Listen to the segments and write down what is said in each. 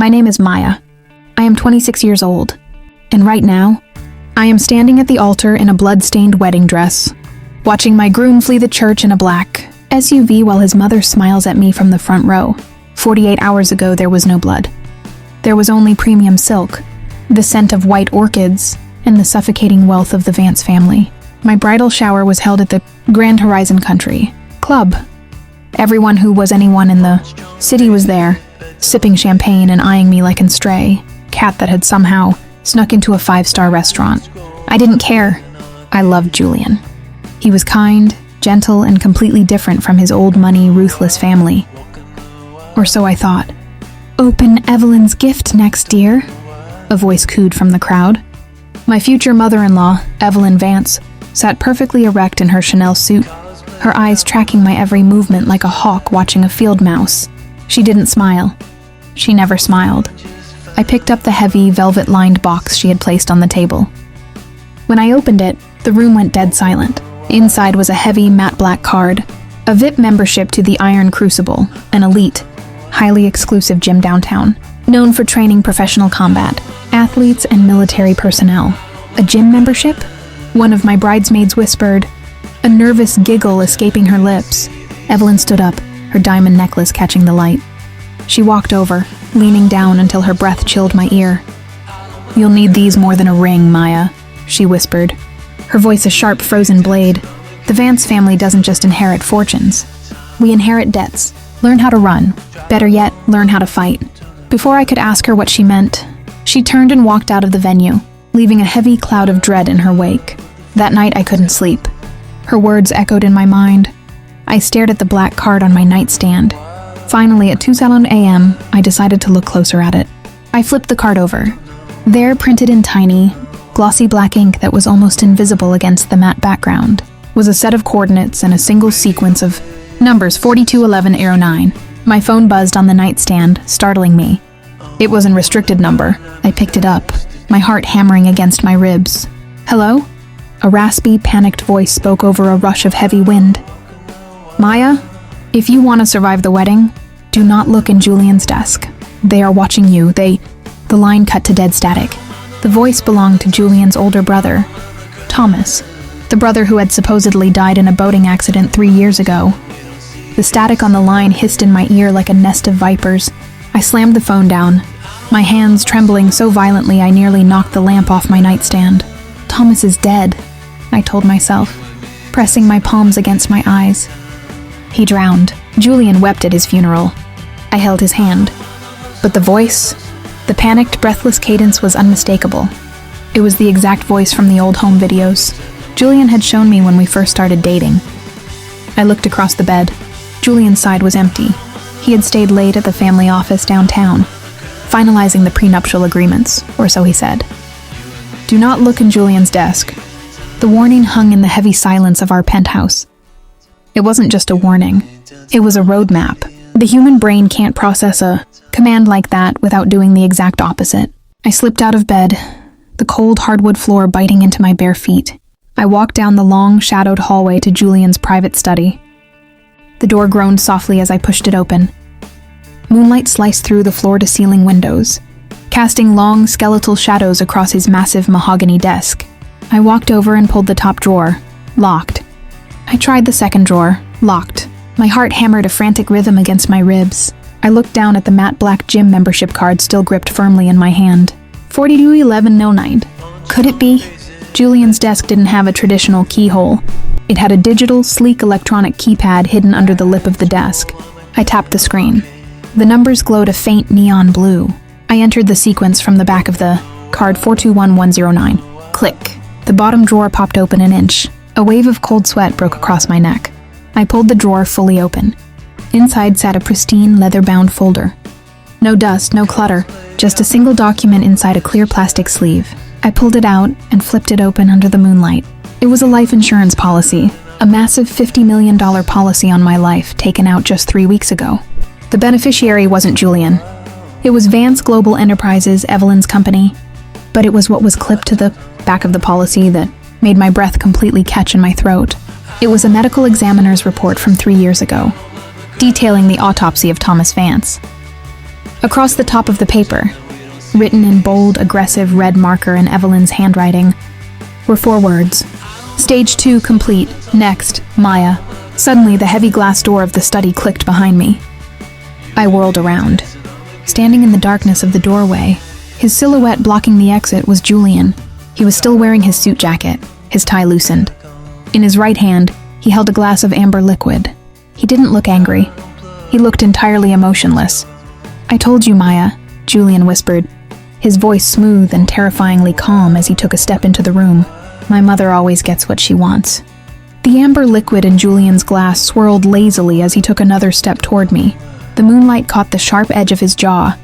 My name is Maya. I am 26 years old. And right now, I am standing at the altar in a blood-stained wedding dress, watching my groom flee the church in a black SUV while his mother smiles at me from the front row. 48 hours ago, there was no blood. There was only premium silk, the scent of white orchids, and the suffocating wealth of the Vance family. My bridal shower was held at the Grand Horizon Country Club. Everyone who was anyone in the city was there, sipping champagne and eyeing me like a stray cat that had somehow snuck into a 5-star restaurant. I didn't care. I loved Julian. He was kind, gentle, and completely different from his old money, ruthless family. Or so I thought. "Open Evelyn's gift next, dear," a voice cooed from the crowd. My future mother-in-law, Evelyn Vance, sat perfectly erect in her Chanel suit, her eyes tracking my every movement like a hawk watching a field mouse. She didn't smile. She never smiled. I picked up the heavy, velvet-lined box she had placed on the table. When I opened it, the room went dead silent. Inside was a heavy, matte black card, a VIP membership to the Iron Crucible, an elite, highly exclusive gym downtown, known for training professional combat, athletes, and military personnel. A gym membership? One of my bridesmaids whispered, a nervous giggle escaping her lips. Evelyn stood up, her diamond necklace catching the light. She walked over, leaning down until her breath chilled my ear. "You'll need these more than a ring, Maya," she whispered, her voice a sharp frozen blade. The Vance family doesn't just inherit fortunes. We inherit debts. Learn how to run. Better yet, learn how to fight. Before I could ask her what she meant, she turned and walked out of the venue, leaving a heavy cloud of dread in her wake. That night I couldn't sleep. Her words echoed in my mind. I stared at the black card on my nightstand. Finally, at 2:00 a.m., I decided to look closer at it. I flipped the card over. There, printed in tiny, glossy black ink that was almost invisible against the matte background, was a set of coordinates and a single sequence of numbers 421109. My phone buzzed on the nightstand, startling me. It was a restricted number. I picked it up, my heart hammering against my ribs. "Hello?" A raspy, panicked voice spoke over a rush of heavy wind. "Maya, if you want to survive the wedding, do not look in Julian's desk. They are watching you. The line cut to dead static. The voice belonged to Julian's older brother, Thomas, the brother who had supposedly died in a boating accident 3 years ago. The static on the line hissed in my ear like a nest of vipers. I slammed the phone down, my hands trembling so violently I nearly knocked the lamp off my nightstand. "Thomas is dead," I told myself, pressing my palms against my eyes. "He drowned." Julian wept at his funeral. I held his hand. But the voice, the panicked, breathless cadence was unmistakable. It was the exact voice from the old home videos Julian had shown me when we first started dating. I looked across the bed. Julian's side was empty. He had stayed late at the family office downtown, finalizing the prenuptial agreements, or so he said. "Do not look in Julian's desk." The warning hung in the heavy silence of our penthouse. It wasn't just a warning. It was a roadmap. The human brain can't process a command like that without doing the exact opposite. I slipped out of bed, the cold hardwood floor biting into my bare feet. I walked down the long, shadowed hallway to Julian's private study. The door groaned softly as I pushed it open. Moonlight sliced through the floor-to-ceiling windows, casting long, skeletal shadows across his massive mahogany desk. I walked over and pulled the top drawer. Locked. I tried the second drawer. Locked. My heart hammered a frantic rhythm against my ribs. I looked down at the matte black gym membership card still gripped firmly in my hand. 421109. Could it be? Julian's desk didn't have a traditional keyhole. It had a digital, sleek electronic keypad hidden under the lip of the desk. I tapped the screen. The numbers glowed a faint neon blue. I entered the sequence from the back of the card 421109. Click. The bottom drawer popped open an inch. A wave of cold sweat broke across my neck. I pulled the drawer fully open. Inside sat a pristine, leather-bound folder. No dust, no clutter, just a single document inside a clear plastic sleeve. I pulled it out and flipped it open under the moonlight. It was a life insurance policy, a massive $50 million policy on my life taken out just 3 weeks ago. The beneficiary wasn't Julian. It was Vance Global Enterprises, Evelyn's company, but it was what was clipped to the back of the policy that made my breath completely catch in my throat. It was a medical examiner's report from 3 years ago, detailing the autopsy of Thomas Vance. Across the top of the paper, written in bold, aggressive red marker in Evelyn's handwriting, were 4 words. Stage 2 complete. Next, Maya. Suddenly, the heavy glass door of the study clicked behind me. I whirled around. Standing in the darkness of the doorway, his silhouette blocking the exit, was Julian. He was still wearing his suit jacket, his tie loosened. In his right hand, he held a glass of amber liquid. He didn't look angry. He looked entirely emotionless. "I told you, Maya," Julian whispered, his voice smooth and terrifyingly calm as he took a step into the room. "My mother always gets what she wants." The amber liquid in Julian's glass swirled lazily as he took another step toward me. The moonlight caught the sharp edge of his jaw.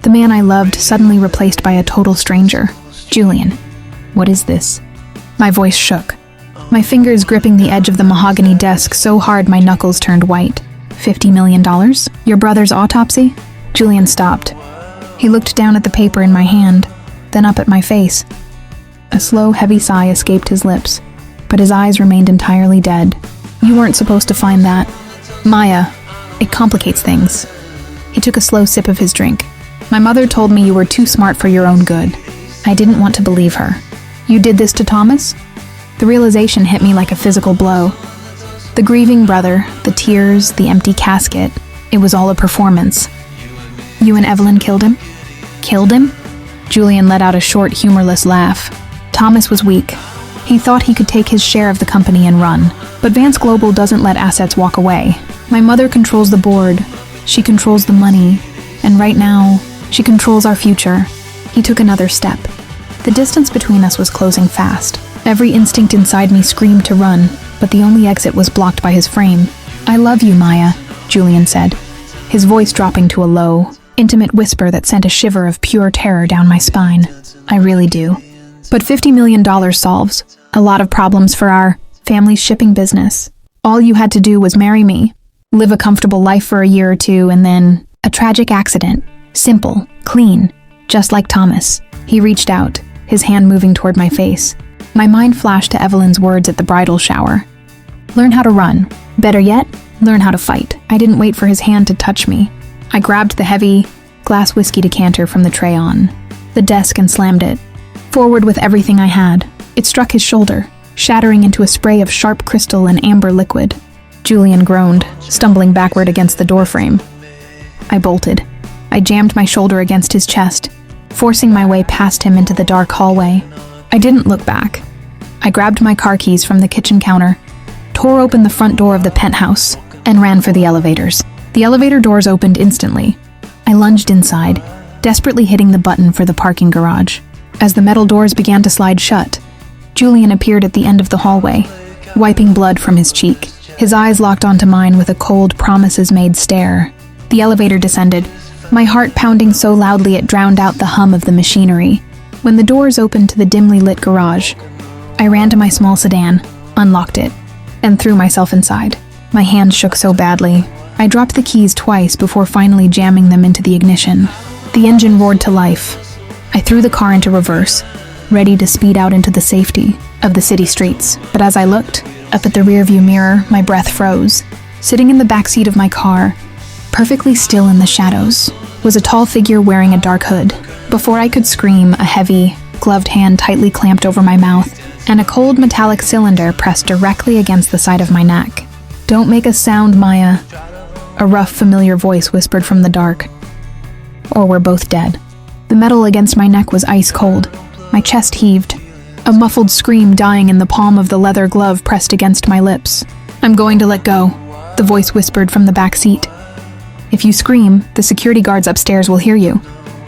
The man I loved suddenly replaced by a total stranger. "Julian, what is this?" My voice shook, my fingers gripping the edge of the mahogany desk so hard my knuckles turned white. $50 million? Your brother's autopsy?" Julian stopped. He looked down at the paper in my hand, then up at my face. A slow, heavy sigh escaped his lips, but his eyes remained entirely dead. "You weren't supposed to find that." "Maya, it complicates things." He took a slow sip of his drink. "My mother told me you were too smart for your own good. I didn't want to believe her." "You did this to Thomas?" The realization hit me like a physical blow. The grieving brother, the tears, the empty casket, it was all a performance. "You and Evelyn killed him?" "Killed him?" Julian let out a short, humorless laugh. "Thomas was weak. He thought he could take his share of the company and run. But Vance Global doesn't let assets walk away. My mother controls the board. She controls the money. And right now, she controls our future." He took another step. The distance between us was closing fast. Every instinct inside me screamed to run, but the only exit was blocked by his frame. "I love you, Maya," Julian said, his voice dropping to a low, intimate whisper that sent a shiver of pure terror down my spine. "I really do. But $50 million solves a lot of problems for our family's shipping business. All you had to do was marry me, live a comfortable life for a year or two, and then a tragic accident. Simple, clean, just like Thomas." He reached out, his hand moving toward my face. My mind flashed to Evelyn's words at the bridal shower. "Learn how to run. Better yet, learn how to fight." I didn't wait for his hand to touch me. I grabbed the heavy glass whiskey decanter from the tray on the desk and slammed it forward with everything I had. It struck his shoulder, shattering into a spray of sharp crystal and amber liquid. Julian groaned, stumbling backward against the doorframe. I bolted. I jammed my shoulder against his chest, forcing my way past him into the dark hallway. I didn't look back. I grabbed my car keys from the kitchen counter, tore open the front door of the penthouse, and ran for the elevators. The elevator doors opened instantly. I lunged inside, desperately hitting the button for the parking garage. As the metal doors began to slide shut, Julian appeared at the end of the hallway, wiping blood from his cheek. His eyes locked onto mine with a cold, promises-made stare. The elevator descended, my heart pounding so loudly it drowned out the hum of the machinery. When the doors opened to the dimly lit garage, I ran to my small sedan, unlocked it, and threw myself inside. My hands shook so badly, I dropped the keys twice before finally jamming them into the ignition. The engine roared to life. I threw the car into reverse, ready to speed out into the safety of the city streets. But as I looked up at the rearview mirror, my breath froze. Sitting in the backseat of my car, perfectly still in the shadows, was a tall figure wearing a dark hood. Before I could scream, a heavy, gloved hand tightly clamped over my mouth, and a cold metallic cylinder pressed directly against the side of my neck. "Don't make a sound, Maya," a rough, familiar voice whispered from the dark. "Or we're both dead." The metal against my neck was ice cold. My chest heaved, a muffled scream dying in the palm of the leather glove pressed against my lips. "I'm going to let go," the voice whispered from the back seat. "If you scream, the security guards upstairs will hear you.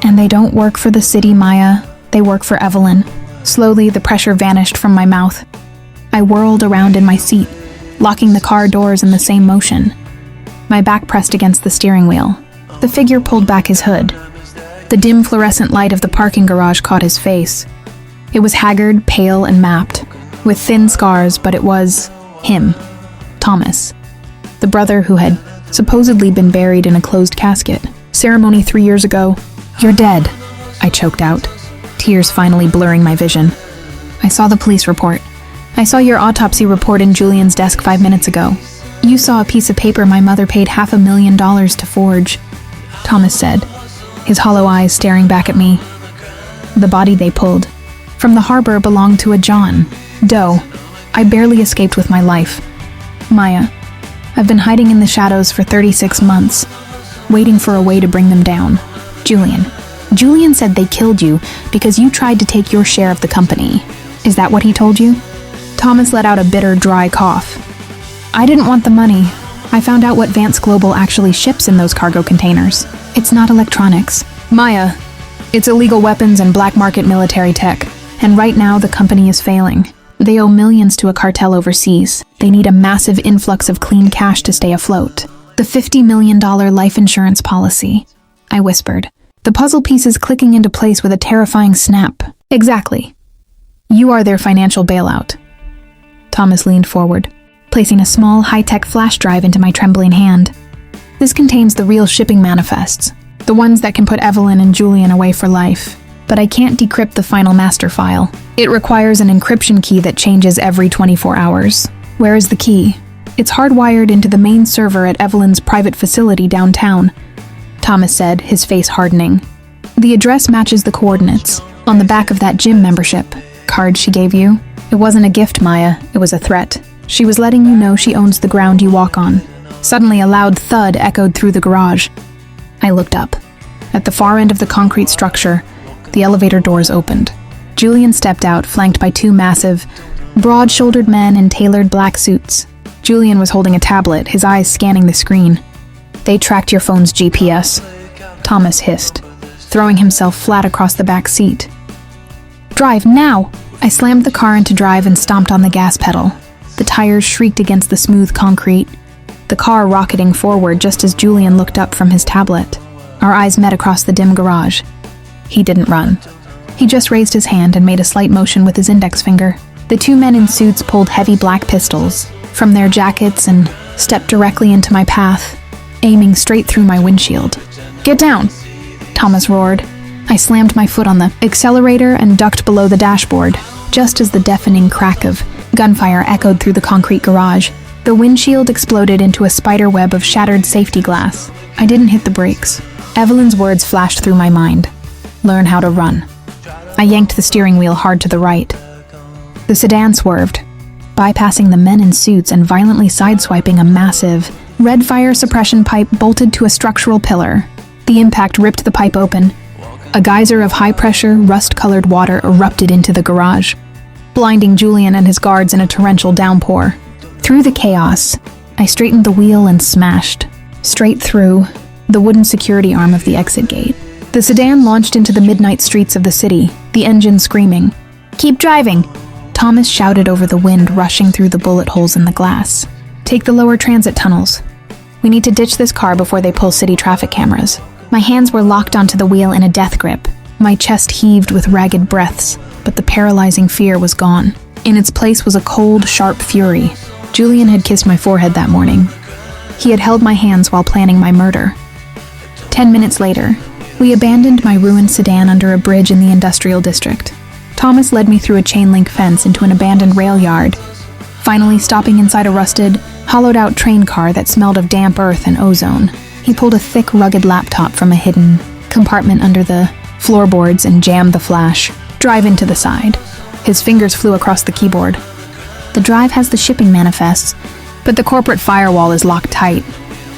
And they don't work for the city, Maya. They work for Evelyn." Slowly, the pressure vanished from my mouth. I whirled around in my seat, locking the car doors in the same motion. My back pressed against the steering wheel. The figure pulled back his hood. The dim fluorescent light of the parking garage caught his face. It was haggard, pale, and mapped, with thin scars, but it was him, Thomas, the brother who had supposedly been buried in a closed casket. "Ceremony 3 years ago." "You're dead," I choked out, tears finally blurring my vision. "I saw the police report. I saw your autopsy report in Julian's desk 5 minutes ago. You saw a piece of paper my mother paid $500,000 to forge," Thomas said, his hollow eyes staring back at me. The body they pulled from the harbor belonged to a John Doe. I barely escaped with my life. Maya, I've been hiding in the shadows for 36 months, waiting for a way to bring them down. Julian said they killed you because you tried to take your share of the company. Is that what he told you? Thomas let out a bitter, dry cough. I didn't want the money. I found out what Vance Global actually ships in those cargo containers. It's not electronics. Maya, it's illegal weapons and black market military tech. And right now the company is failing. They owe millions to a cartel overseas. They need a massive influx of clean cash to stay afloat. The $50 million life insurance policy, I whispered, the puzzle pieces clicking into place with a terrifying snap. Exactly. You are their financial bailout. Thomas leaned forward, placing a small, high-tech flash drive into my trembling hand. This contains the real shipping manifests, the ones that can put Evelyn and Julian away for life. But I can't decrypt the final master file. It requires an encryption key that changes every 24 hours. Where is the key? It's hardwired into the main server at Evelyn's private facility downtown, Thomas said, his face hardening. The address matches the coordinates, on the back of that gym membership card she gave you. It wasn't a gift, Maya, it was a threat. She was letting you know she owns the ground you walk on. Suddenly, a loud thud echoed through the garage. I looked up. At the far end of the concrete structure, the elevator doors opened. Julian stepped out, flanked by two massive, broad-shouldered men in tailored black suits. Julian was holding a tablet, his eyes scanning the screen. They tracked your phone's GPS, Thomas hissed, throwing himself flat across the back seat. Drive now! I slammed the car into drive and stomped on the gas pedal. The tires shrieked against the smooth concrete, the car rocketing forward just as Julian looked up from his tablet. Our eyes met across the dim garage. He didn't run. He just raised his hand and made a slight motion with his index finger. The two men in suits pulled heavy black pistols from their jackets and stepped directly into my path, aiming straight through my windshield. Get down! Thomas roared. I slammed my foot on the accelerator and ducked below the dashboard, just as the deafening crack of gunfire echoed through the concrete garage. The windshield exploded into a spider web of shattered safety glass. I didn't hit the brakes. Evelyn's words flashed through my mind. Learn how to run. I yanked the steering wheel hard to the right. The sedan swerved, bypassing the men in suits and violently sideswiping a massive, red fire suppression pipe bolted to a structural pillar. The impact ripped the pipe open. A geyser of high-pressure, rust-colored water erupted into the garage, blinding Julian and his guards in a torrential downpour. Through the chaos, I straightened the wheel and smashed, straight through, the wooden security arm of the exit gate. The sedan launched into the midnight streets of the city, the engine screaming. Keep driving! Thomas shouted over the wind rushing through the bullet holes in the glass. Take the lower transit tunnels. We need to ditch this car before they pull city traffic cameras. My hands were locked onto the wheel in a death grip. My chest heaved with ragged breaths, but the paralyzing fear was gone. In its place was a cold, sharp fury. Julian had kissed my forehead that morning. He had held my hands while planning my murder. 10 minutes later, we abandoned my ruined sedan under a bridge in the industrial district. Thomas led me through a chain-link fence into an abandoned rail yard, finally stopping inside a rusted, hollowed-out train car that smelled of damp earth and ozone. He pulled a thick, rugged laptop from a hidden compartment under the floorboards and jammed the flash. Drive into the side. His fingers flew across the keyboard. The drive has the shipping manifests, but the corporate firewall is locked tight,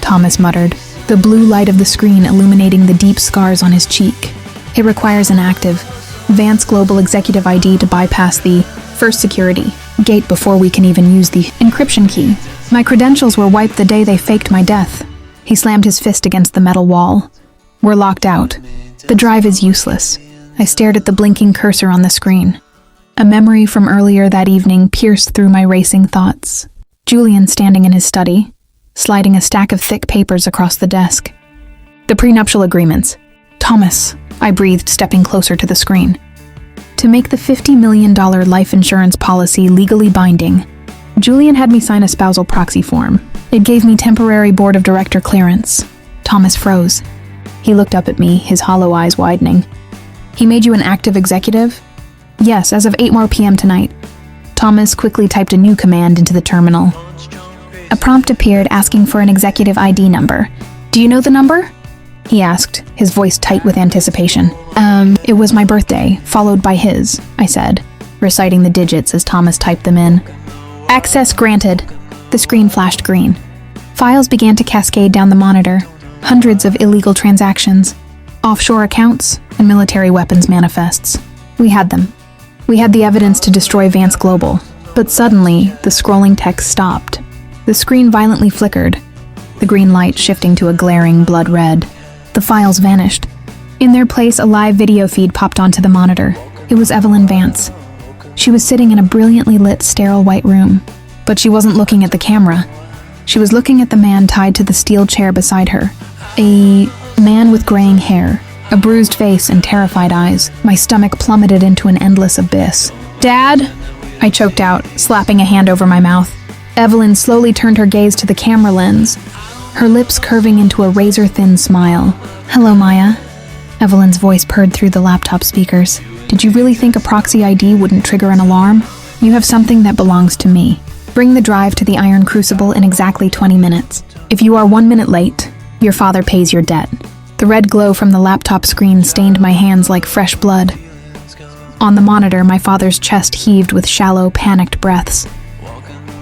Thomas muttered, the blue light of the screen illuminating the deep scars on his cheek. It requires an active Vance Global Executive ID to bypass the first security gate before we can even use the encryption key. My credentials were wiped the day they faked my death. He slammed his fist against the metal wall. We're locked out. The drive is useless. I stared at the blinking cursor on the screen. A memory from earlier that evening pierced through my racing thoughts. Julian standing in his study, sliding a stack of thick papers across the desk. The prenuptial agreements. Thomas, I breathed, stepping closer to the screen. To make the $50 million life insurance policy legally binding, Julian had me sign a spousal proxy form. It gave me temporary board of director clearance. Thomas froze. He looked up at me, his hollow eyes widening. He made you an active executive? Yes, as of 8 more p.m. tonight. Thomas quickly typed a new command into the terminal. A prompt appeared asking for an executive ID number. Do you know the number? he asked, his voice tight with anticipation. It was my birthday, followed by his, I said, reciting the digits as Thomas typed them in. Access granted. The screen flashed green. Files began to cascade down the monitor, hundreds of illegal transactions, offshore accounts, and military weapons manifests. We had them. We had the evidence to destroy Vance Global. But suddenly, the scrolling text stopped. The screen violently flickered, the green light shifting to a glaring blood red. The files vanished. In their place, a live video feed popped onto the monitor. It was Evelyn Vance. She was sitting in a brilliantly lit, sterile white room. But she wasn't looking at the camera. She was looking at the man tied to the steel chair beside her. A man with graying hair, a bruised face and terrified eyes. My stomach plummeted into an endless abyss. Dad? I choked out, slapping a hand over my mouth. Evelyn slowly turned her gaze to the camera lens, her lips curving into a razor-thin smile. Hello, Maya. Evelyn's voice purred through the laptop speakers. Did you really think a proxy ID wouldn't trigger an alarm? You have something that belongs to me. Bring the drive to the Iron Crucible in exactly 20 minutes. If you are 1 minute late, your father pays your debt. The red glow from the laptop screen stained my hands like fresh blood. On the monitor, my father's chest heaved with shallow, panicked breaths.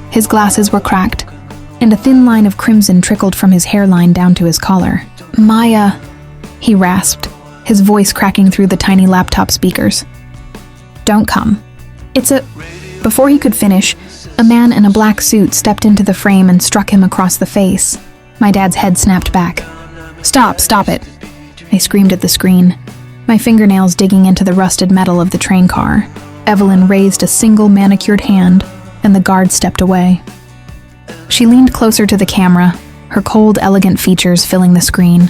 His glasses were cracked, and a thin line of crimson trickled from his hairline down to his collar. Maya, he rasped, his voice cracking through the tiny laptop speakers. Don't come. Before he could finish, a man in a black suit stepped into the frame and struck him across the face. My dad's head snapped back. Stop it, I screamed at the screen, my fingernails digging into the rusted metal of the train car. Evelyn raised a single manicured hand, and the guard stepped away. She leaned closer to the camera, her cold, elegant features filling the screen.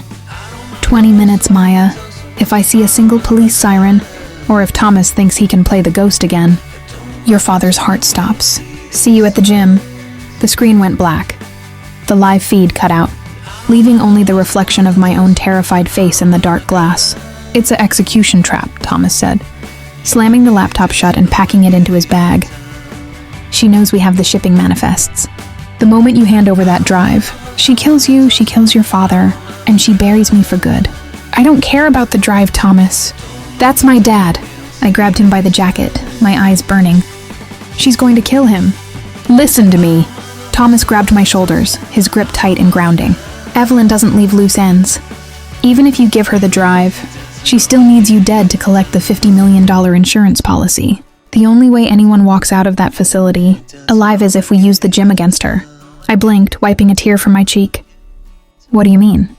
20 minutes, Maya. If I see a single police siren, or if Thomas thinks he can play the ghost again, your father's heart stops. See you at the gym. The screen went black. The live feed cut out, leaving only the reflection of my own terrified face in the dark glass. It's an execution trap, Thomas said, slamming the laptop shut and packing it into his bag. She knows we have the shipping manifests. The moment you hand over that drive, she kills you, she kills your father, and she buries me for good. I don't care about the drive, Thomas. That's my dad. I grabbed him by the jacket, my eyes burning. She's going to kill him. Listen to me. Thomas grabbed my shoulders, his grip tight and grounding. Evelyn doesn't leave loose ends. Even if you give her the drive, she still needs you dead to collect the $50 million insurance policy. The only way anyone walks out of that facility alive is if we use the gym against her. I blinked, wiping a tear from my cheek. What do you mean?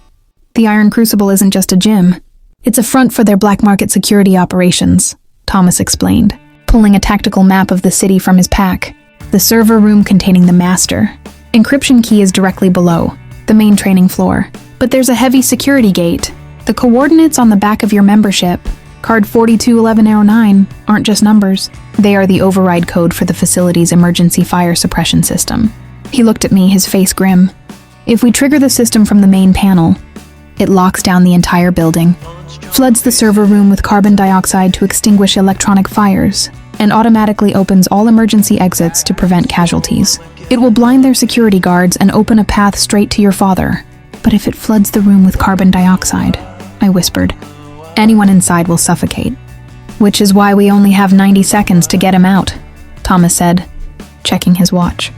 The Iron Crucible isn't just a gym. It's a front for their black market security operations, Thomas explained, pulling a tactical map of the city from his pack. The server room containing the master. Encryption key is directly below, the main training floor. But there's a heavy security gate. The coordinates on the back of your membership, card 421109, aren't just numbers. They are the override code for the facility's emergency fire suppression system. He looked at me, his face grim. If we trigger the system from the main panel, it locks down the entire building, floods the server room with carbon dioxide to extinguish electronic fires, and automatically opens all emergency exits to prevent casualties. It will blind their security guards and open a path straight to your father. But if it floods the room with carbon dioxide, I whispered, anyone inside will suffocate. Which is why we only have 90 seconds to get him out, Thomas said, checking his watch.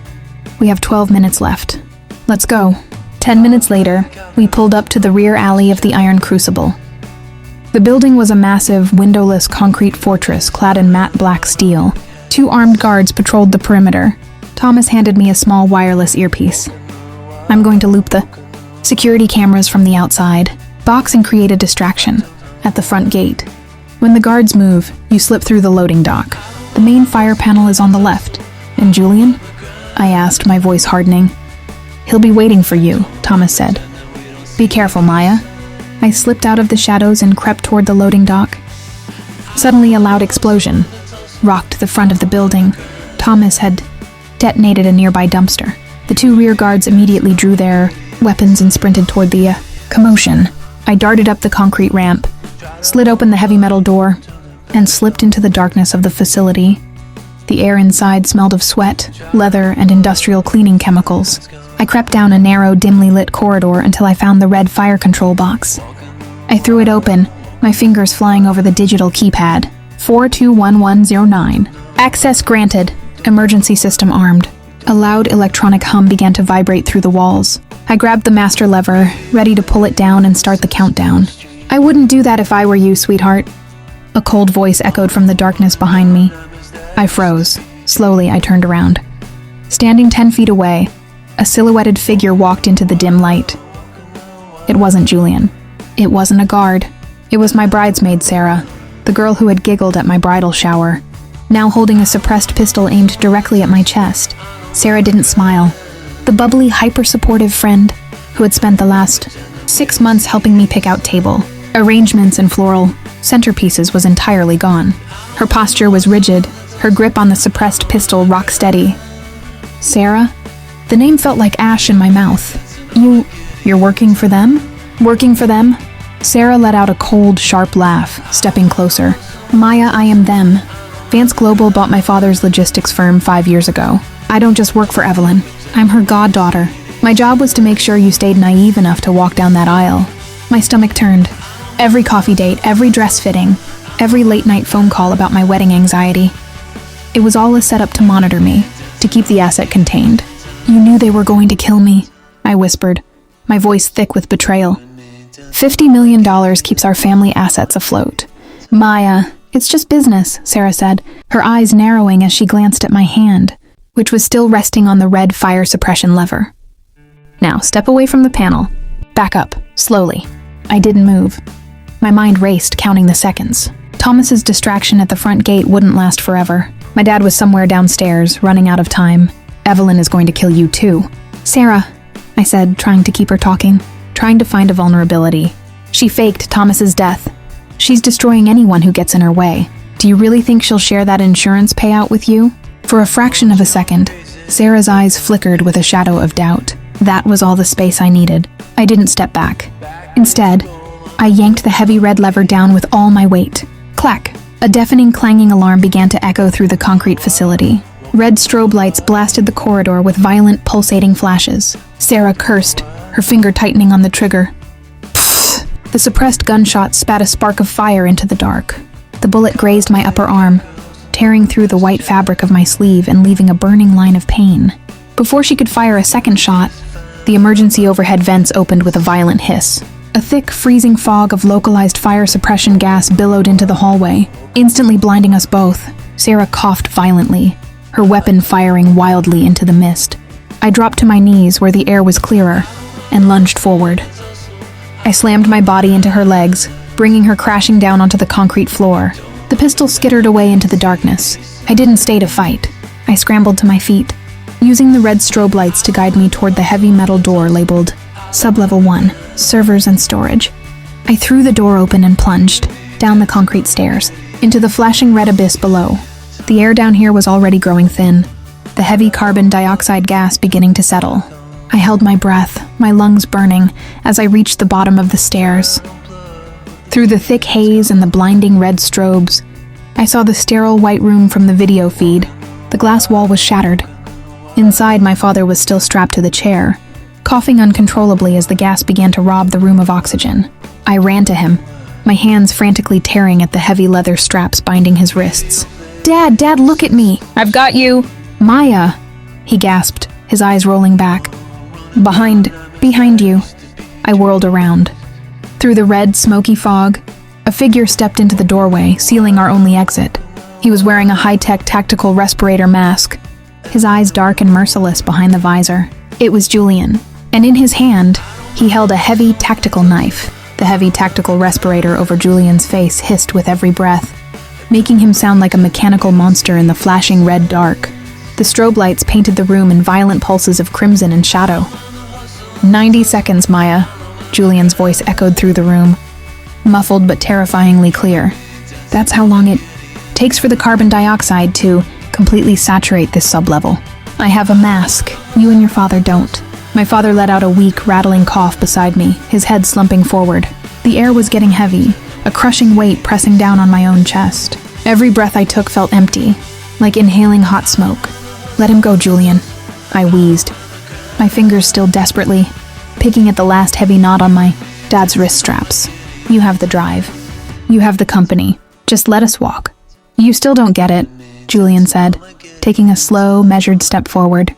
We have 12 minutes left. Let's go. 10 minutes later, we pulled up to the rear alley of the Iron Crucible. The building was a massive, windowless concrete fortress clad in matte black steel. 2 armed guards patrolled the perimeter. Thomas handed me a small wireless earpiece. I'm going to loop the security cameras from the outside, box and create a distraction at the front gate. When the guards move, you slip through the loading dock. The main fire panel is on the left. And Julian? I asked, my voice hardening. He'll be waiting for you, Thomas said. Be careful, Maya. I slipped out of the shadows and crept toward the loading dock. Suddenly, a loud explosion rocked the front of the building. Thomas had detonated a nearby dumpster. The 2 rear guards immediately drew their weapons and sprinted toward the commotion. I darted up the concrete ramp, slid open the heavy metal door, and slipped into the darkness of the facility. The air inside smelled of sweat, leather, and industrial cleaning chemicals. I crept down a narrow, dimly lit corridor until I found the red fire control box. I threw it open, my fingers flying over the digital keypad. 421109. Access granted. Emergency system armed. A loud electronic hum began to vibrate through the walls. I grabbed the master lever, ready to pull it down and start the countdown. I wouldn't do that if I were you, sweetheart. A cold voice echoed from the darkness behind me. I froze. Slowly, I turned around. Standing 10 feet away, a silhouetted figure walked into the dim light. It wasn't Julian. It wasn't a guard. It was my bridesmaid, Sarah, the girl who had giggled at my bridal shower, now holding a suppressed pistol aimed directly at my chest. Sarah didn't smile. The bubbly, hyper-supportive friend who had spent the last 6 months helping me pick out table, arrangements, and floral centerpieces was entirely gone. Her posture was rigid, her grip on the suppressed pistol rock steady. Sarah? The name felt like ash in my mouth. You're working for them? Working for them? Sarah let out a cold, sharp laugh, stepping closer. Maya, I am them. Vance Global bought my father's logistics firm 5 years ago. I don't just work for Evelyn. I'm her goddaughter. My job was to make sure you stayed naive enough to walk down that aisle. My stomach turned. Every coffee date, every dress fitting, every late-night phone call about my wedding anxiety. It was all a setup to monitor me, to keep the asset contained. You knew they were going to kill me, I whispered, my voice thick with betrayal. $50 million keeps our family assets afloat. Maya, it's just business, Sarah said, her eyes narrowing as she glanced at my hand, which was still resting on the red fire suppression lever. Now, step away from the panel. Back up, slowly. I didn't move. My mind raced, counting the seconds. Thomas's distraction at the front gate wouldn't last forever. My dad was somewhere downstairs, running out of time. Evelyn is going to kill you too. Sarah, I said, trying to keep her talking, trying to find a vulnerability. She faked Thomas's death. She's destroying anyone who gets in her way. Do you really think she'll share that insurance payout with you? For a fraction of a second, Sarah's eyes flickered with a shadow of doubt. That was all the space I needed. I didn't step back. Instead, I yanked the heavy red lever down with all my weight. Clack! A deafening clanging alarm began to echo through the concrete facility. Red strobe lights blasted the corridor with violent, pulsating flashes. Sarah cursed, her finger tightening on the trigger. Pfft! The suppressed gunshot spat a spark of fire into the dark. The bullet grazed my upper arm, tearing through the white fabric of my sleeve and leaving a burning line of pain. Before she could fire a second shot, the emergency overhead vents opened with a violent hiss. A thick, freezing fog of localized fire suppression gas billowed into the hallway, instantly blinding us both. Sarah coughed violently, her weapon firing wildly into the mist. I dropped to my knees where the air was clearer and lunged forward. I slammed my body into her legs, bringing her crashing down onto the concrete floor. The pistol skittered away into the darkness. I didn't stay to fight. I scrambled to my feet, using the red strobe lights to guide me toward the heavy metal door labeled Sublevel 1, Servers and Storage. I threw the door open and plunged, down the concrete stairs, into the flashing red abyss below. The air down here was already growing thin, the heavy carbon dioxide gas beginning to settle. I held my breath, my lungs burning, as I reached the bottom of the stairs. Through the thick haze and the blinding red strobes, I saw the sterile white room from the video feed. The glass wall was shattered. Inside, my father was still strapped to the chair, coughing uncontrollably as the gas began to rob the room of oxygen. I ran to him, my hands frantically tearing at the heavy leather straps binding his wrists. Dad, look at me! I've got you! Maya! He gasped, his eyes rolling back. Behind you. I whirled around. Through the red, smoky fog, a figure stepped into the doorway, sealing our only exit. He was wearing a high-tech tactical respirator mask, his eyes dark and merciless behind the visor. It was Julian, and in his hand, he held a heavy tactical knife. The heavy tactical respirator over Julian's face hissed with every breath, making him sound like a mechanical monster in the flashing red dark. The strobe lights painted the room in violent pulses of crimson and shadow. 90 seconds, Maya, Julian's voice echoed through the room, muffled but terrifyingly clear. That's how long it takes for the carbon dioxide to completely saturate this sublevel. I have a mask. You and your father don't. My father let out a weak, rattling cough beside me, his head slumping forward. The air was getting heavy, a crushing weight pressing down on my own chest. Every breath I took felt empty, like inhaling hot smoke. Let him go, Julian, I wheezed, my fingers still desperately picking at the last heavy knot on my dad's wrist straps. You have the drive. You have the company. Just let us walk." "You still don't get it," Julian said, taking a slow, measured step forward.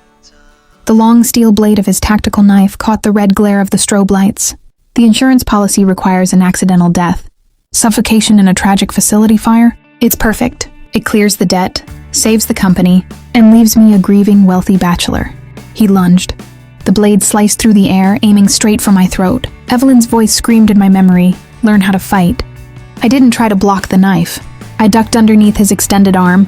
The long steel blade of his tactical knife caught the red glare of the strobe lights. "The insurance policy requires an accidental death. Suffocation in a tragic facility fire? It's perfect. It clears the debt, saves the company, and leaves me a grieving, wealthy bachelor." He lunged. The blade sliced through the air, aiming straight for my throat. Evelyn's voice screamed in my memory, "Learn how to fight." I didn't try to block the knife. I ducked underneath his extended arm,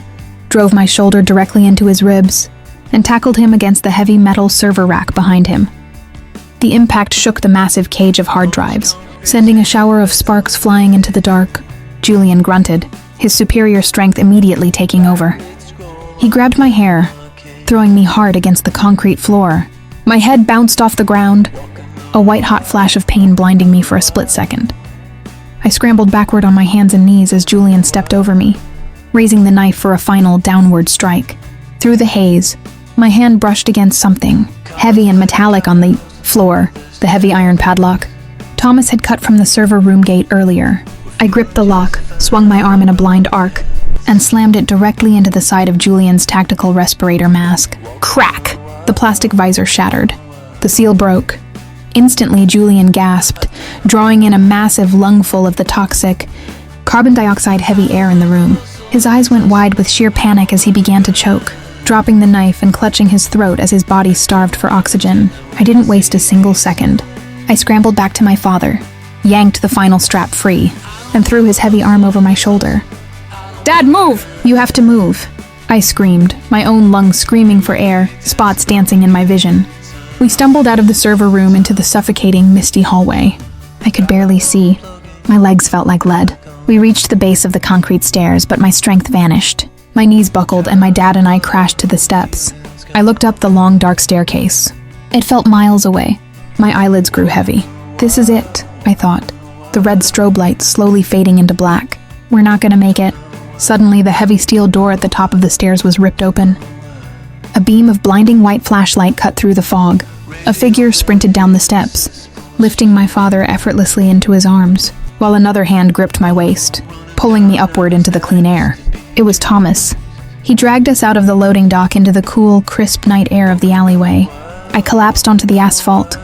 drove my shoulder directly into his ribs, and tackled him against the heavy metal server rack behind him. The impact shook the massive cage of hard drives, sending a shower of sparks flying into the dark. Julian grunted, his superior strength immediately taking over. He grabbed my hair, throwing me hard against the concrete floor. My head bounced off the ground, a white-hot flash of pain blinding me for a split second. I scrambled backward on my hands and knees as Julian stepped over me, raising the knife for a final downward strike. Through the haze, my hand brushed against something, heavy and metallic on the floor, the heavy iron padlock. Thomas had cut from the server room gate earlier. I gripped the lock, swung my arm in a blind arc, and slammed it directly into the side of Julian's tactical respirator mask. Crack! The plastic visor shattered. The seal broke. Instantly, Julian gasped, drawing in a massive lungful of the toxic, carbon dioxide heavy air in the room. His eyes went wide with sheer panic as he began to choke, dropping the knife and clutching his throat as his body starved for oxygen. I didn't waste a single second. I scrambled back to my father, yanked the final strap free, and threw his heavy arm over my shoulder. "Dad, move! You have to move!" I screamed, my own lungs screaming for air, spots dancing in my vision. We stumbled out of the server room into the suffocating, misty hallway. I could barely see. My legs felt like lead. We reached the base of the concrete stairs, but my strength vanished. My knees buckled and my dad and I crashed to the steps. I looked up the long, dark staircase. It felt miles away. My eyelids grew heavy. This is it, I thought. The red strobe lights slowly fading into black. We're not gonna make it. Suddenly, the heavy steel door at the top of the stairs was ripped open. A beam of blinding white flashlight cut through the fog. A figure sprinted down the steps, lifting my father effortlessly into his arms, while another hand gripped my waist, pulling me upward into the clean air. It was Thomas. He dragged us out of the loading dock into the cool, crisp night air of the alleyway. I collapsed onto the asphalt,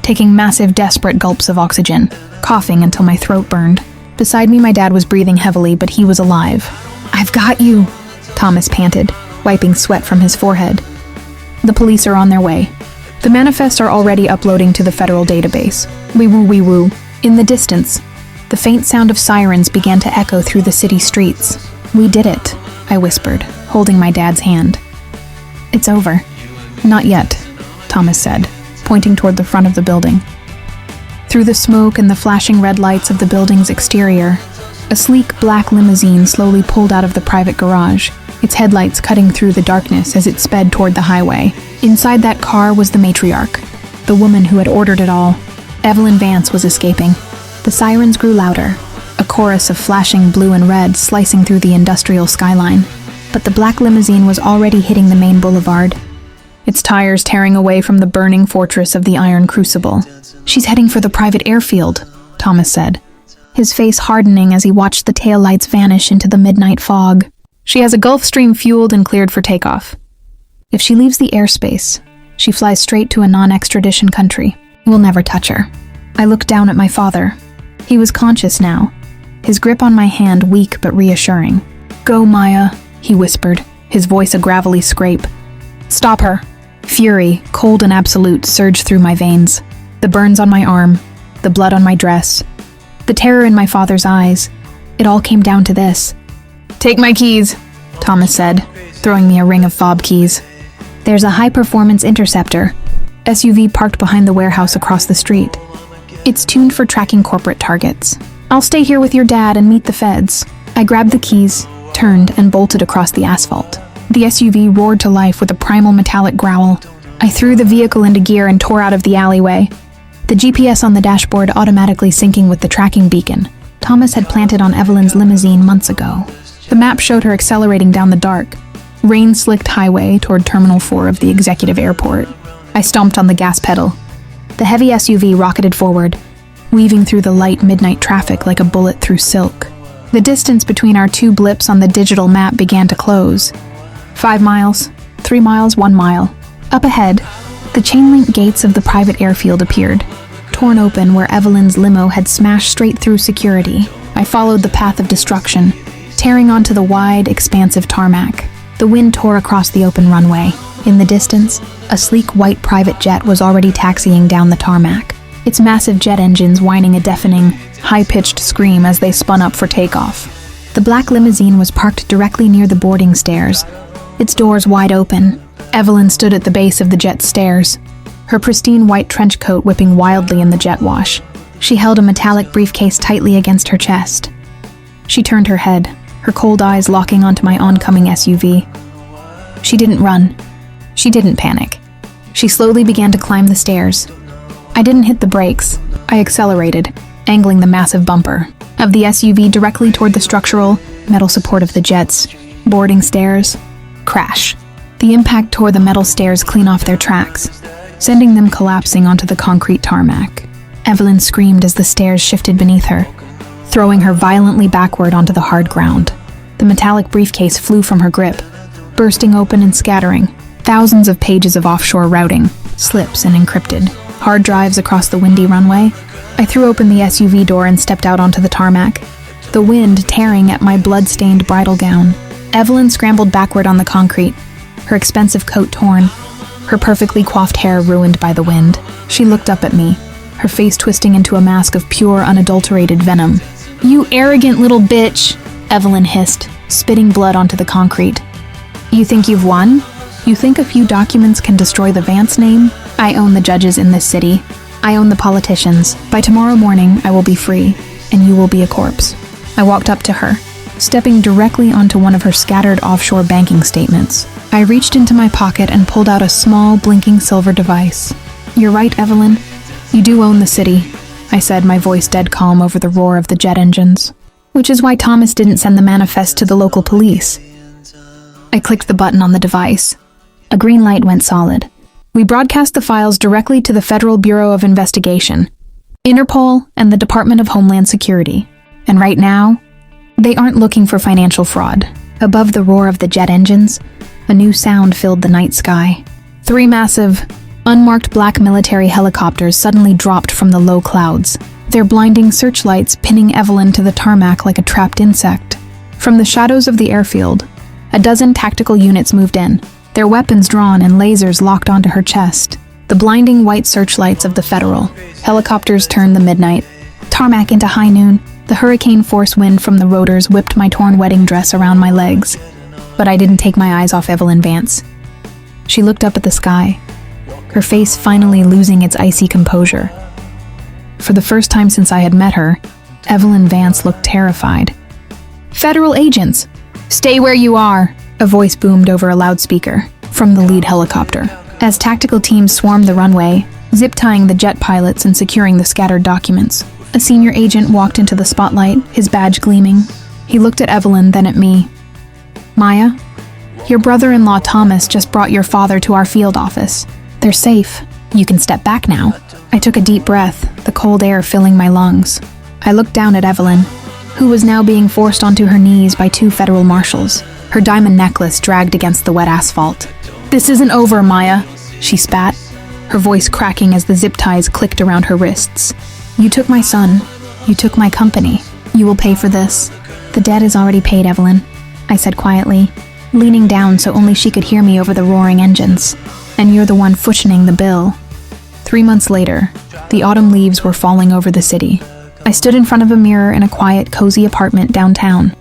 taking massive, desperate gulps of oxygen, coughing until my throat burned. Beside me, my dad was breathing heavily, but he was alive. "I've got you," Thomas panted, wiping sweat from his forehead. "The police are on their way. The manifests are already uploading to the federal database. Wee woo, wee woo." In the distance, the faint sound of sirens began to echo through the city streets. "We did it," I whispered, holding my dad's hand. "It's over." "Not yet," Thomas said, pointing toward the front of the building. Through the smoke and the flashing red lights of the building's exterior, a sleek black limousine slowly pulled out of the private garage, its headlights cutting through the darkness as it sped toward the highway. Inside that car was the matriarch, the woman who had ordered it all. Evelyn Vance was escaping. The sirens grew louder, a chorus of flashing blue and red slicing through the industrial skyline. But the black limousine was already hitting the main boulevard, its tires tearing away from the burning fortress of the iron crucible. "She's heading for the private airfield," Thomas said, his face hardening as he watched the taillights vanish into the midnight fog. "She has a Gulfstream fueled and cleared for takeoff. If she leaves the airspace, she flies straight to a non-extradition country. We'll never touch her." I looked down at my father. He was conscious now, his grip on my hand weak but reassuring. "Go, Maya," he whispered, his voice a gravelly scrape. "Stop her." Fury, cold and absolute, surged through my veins. The burns on my arm, the blood on my dress, the terror in my father's eyes. It all came down to this. "Take my keys," Thomas said, throwing me a ring of fob keys. "There's a high-performance interceptor," SUV parked behind the warehouse across the street. "It's tuned for tracking corporate targets. I'll stay here with your dad and meet the feds." I grabbed the keys, turned, and bolted across the asphalt. The SUV roared to life with a primal metallic growl. I threw the vehicle into gear and tore out of the alleyway, the GPS on the dashboard automatically syncing with the tracking beacon Thomas had planted on Evelyn's limousine months ago. The map showed her accelerating down the dark, rain-slicked highway toward Terminal 4 of the executive airport. I stomped on the gas pedal. The heavy SUV rocketed forward. weaving through the light midnight traffic like a bullet through silk. The distance between our two blips on the digital map began to close. 5 miles, 3 miles, 1 mile. Up ahead, the chain-link gates of the private airfield appeared, torn open where Evelyn's limo had smashed straight through security. I followed the path of destruction, tearing onto the wide, expansive tarmac. The wind tore across the open runway. In the distance, a sleek white private jet was already taxiing down the tarmac, its massive jet engines whining a deafening, high-pitched scream as they spun up for takeoff. The black limousine was parked directly near the boarding stairs, its doors wide open. Evelyn stood at the base of the jet's stairs, her pristine white trench coat whipping wildly in the jet wash. She held a metallic briefcase tightly against her chest. She turned her head, her cold eyes locking onto my oncoming SUV. She didn't run. She didn't panic. She slowly began to climb the stairs. I didn't hit the brakes. I accelerated, angling the massive bumper of the SUV directly toward the structural, metal support of the jet's boarding stairs. Crash. The impact tore the metal stairs clean off their tracks, sending them collapsing onto the concrete tarmac. Evelyn screamed as the stairs shifted beneath her, throwing her violently backward onto the hard ground. The metallic briefcase flew from her grip, bursting open and scattering. Thousands of pages of offshore routing, slips and encrypted hard drives across the windy runway. I threw open the SUV door and stepped out onto the tarmac, the wind tearing at my blood-stained bridal gown. Evelyn scrambled backward on the concrete, her expensive coat torn, her perfectly coiffed hair ruined by the wind. She looked up at me, her face twisting into a mask of pure, unadulterated venom. "You arrogant little bitch," Evelyn hissed, spitting blood onto the concrete. "You think you've won? You think a few documents can destroy the Vance name? I own the judges in this city. I own the politicians. By tomorrow morning, I will be free, and you will be a corpse." I walked up to her, stepping directly onto one of her scattered offshore banking statements. I reached into my pocket and pulled out a small, blinking silver device. "You're right, Evelyn. You do own the city," I said, my voice dead calm over the roar of the jet engines. "Which is why Thomas didn't send the manifest to the local police." I clicked the button on the device. A green light went solid. We broadcast the files directly to the Federal Bureau of Investigation, Interpol, and the Department of Homeland Security. And right now, they aren't looking for financial fraud. Above the roar of the jet engines, a new sound filled the night sky. 3 massive, unmarked black military helicopters suddenly dropped from the low clouds, their blinding searchlights pinning Evelyn to the tarmac like a trapped insect. From the shadows of the airfield, a dozen tactical units moved in, their weapons drawn and lasers locked onto her chest. The blinding white searchlights of the Federal helicopters turned the midnight tarmac into high noon. The hurricane-force wind from the rotors whipped my torn wedding dress around my legs, but I didn't take my eyes off Evelyn Vance. She looked up at the sky, her face finally losing its icy composure. For the first time since I had met her, Evelyn Vance looked terrified. "Federal agents! Stay where you are!" a voice boomed over a loudspeaker from the lead helicopter. As tactical teams swarmed the runway, zip-tying the jet pilots and securing the scattered documents, a senior agent walked into the spotlight, his badge gleaming. He looked at Evelyn, then at me. "Maya, your brother-in-law Thomas just brought your father to our field office. They're safe. You can step back now." I took a deep breath, the cold air filling my lungs. I looked down at Evelyn, who was now being forced onto her knees by 2 federal marshals, her diamond necklace dragged against the wet asphalt. "This isn't over, Maya," she spat, her voice cracking as the zip ties clicked around her wrists. "You took my son. You took my company. You will pay for this." "The debt is already paid, Evelyn," I said quietly, leaning down so only she could hear me over the roaring engines. "And you're the one cushioning the bill." 3 months later, the autumn leaves were falling over the city. I stood in front of a mirror in a quiet, cozy apartment downtown.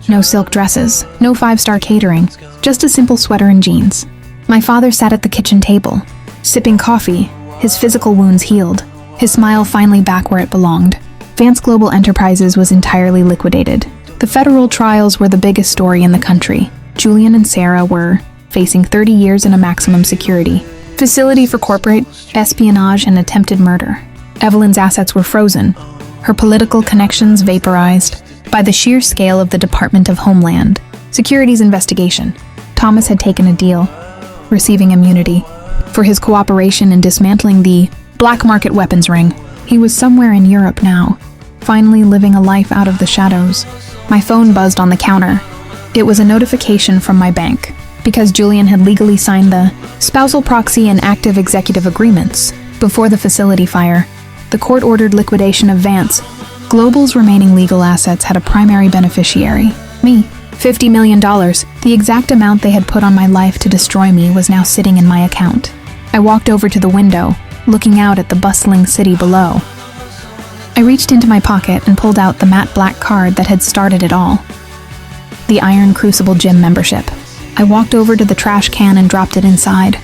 No silk dresses, no 5-star catering, just a simple sweater and jeans. My father sat at the kitchen table, sipping coffee, his physical wounds healed, his smile finally back where it belonged. Vance Global Enterprises was entirely liquidated. The federal trials were the biggest story in the country. Julian and Sarah were facing 30 years in a maximum security facility for corporate espionage and attempted murder. Evelyn's assets were frozen, her political connections vaporized by the sheer scale of the Department of Homeland Security's investigation. Thomas had taken a deal, receiving immunity, for his cooperation in dismantling the black market weapons ring. He was somewhere in Europe now, finally living a life out of the shadows. My phone buzzed on the counter. It was a notification from my bank, because Julian had legally signed the spousal proxy and active executive agreements before the facility fire. The court-ordered liquidation of Vance Global's remaining legal assets had a primary beneficiary, me. $50 million, the exact amount they had put on my life to destroy me, was now sitting in my account. I walked over to the window, looking out at the bustling city below. I reached into my pocket and pulled out the matte black card that had started it all. The Iron Crucible gym membership. I walked over to the trash can and dropped it inside.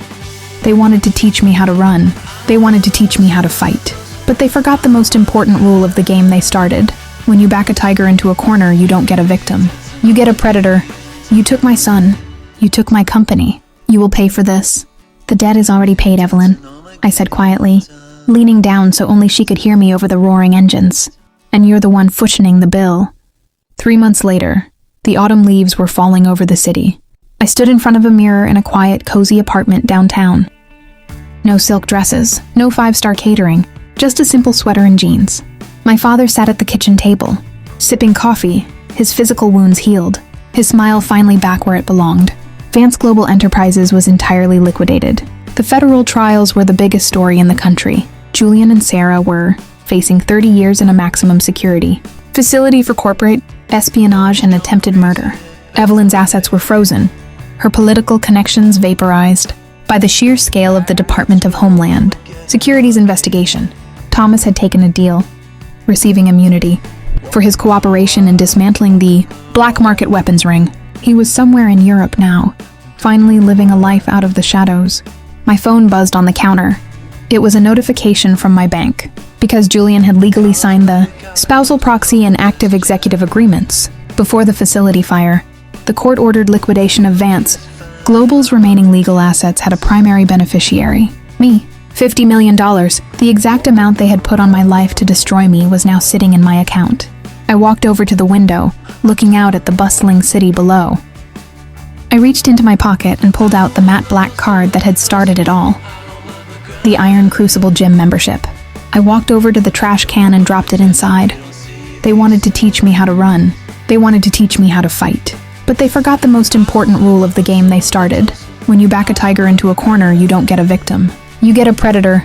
They wanted to teach me how to run. They wanted to teach me how to fight. But they forgot the most important rule of the game they started. When you back a tiger into a corner, you don't get a victim. You get a predator. You took my son. You took my company. You will pay for this. The debt is already paid, Evelyn, I said quietly, leaning down so only she could hear me over the roaring engines. And you're the one cushioning the bill. 3 months later, the autumn leaves were falling over the city. I stood in front of a mirror in a quiet, cozy apartment downtown. No silk dresses, no five-star catering, just a simple sweater and jeans. My father sat at the kitchen table, sipping coffee, his physical wounds healed, his smile finally back where it belonged. Vance Global Enterprises was entirely liquidated. The federal trials were the biggest story in the country. Julian and Sarah were facing 30 years in a maximum security facility for corporate espionage and attempted murder. Evelyn's assets were frozen, her political connections vaporized by the sheer scale of the Department of Homeland Security's investigation. Thomas had taken a deal, receiving immunity for his cooperation in dismantling the black market weapons ring. He was somewhere in Europe now, finally living a life out of the shadows. My phone buzzed on the counter. It was a notification from my bank, because Julian had legally signed the spousal proxy and active executive agreements before the facility fire. The court-ordered liquidation of Vance Global's remaining legal assets had a primary beneficiary, me. $50 million, the exact amount they had put on my life to destroy me, was now sitting in my account. I walked over to the window, looking out at the bustling city below. I reached into my pocket and pulled out the matte black card that had started it all. The Iron Crucible gym membership. I walked over to the trash can and dropped it inside. They wanted to teach me how to run. They wanted to teach me how to fight. But they forgot the most important rule of the game they started. When you back a tiger into a corner, you don't get a victim. You get a predator.